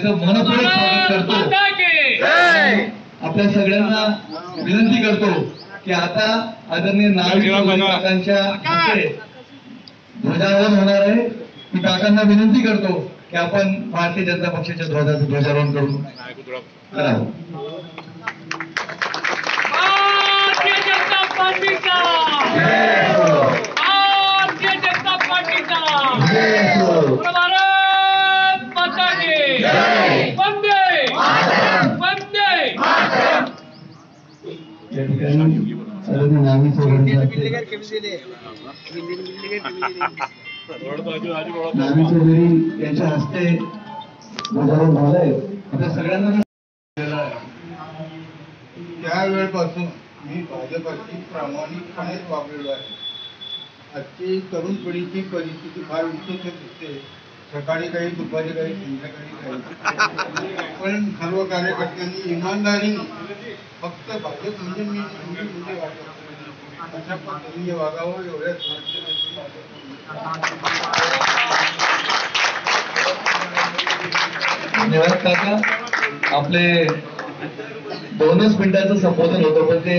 त्यांचं मनपूर्वक स्वागत करतो। आपल्या सगळ्यांना विनंती करतो की आता आदरणीय नावी काकांच्या हस्ते ध्वजारोहण होणार आहे। मी काकांना विनंती करतो की आपण भारतीय जनता पक्षाच्या ध्वजाचं ध्वजारोहण करून करावं। भारतीय जनता पार्टीचा भारतीय जनता पार्टीचा भारत माता की वंदे वंदे या ठिकाणी आदरणीय नावी चौधरी यांच्या हस्ते ध्वजारोहण झालंय। आपल्या सगळ्यांना त्या वेळपासून मी भाजपाशी प्रामाणिकपणेच वागलेलो आहे। आजची तरुण पिढीची परिस्थिती फार विचित्र दिसते। सकाळी काही, दुपारी काही, संध्याकाळी काही, पण सर्व कार्यकर्त्यांनी इमानदारीने फक्त भाजप म्हणजे मी म्हणजे वाटत अशा पद्धतीने वागावं एवढ्याच धन्यवाद काका। आपले 2च मिनिटाचं संबोधन होतं पण ते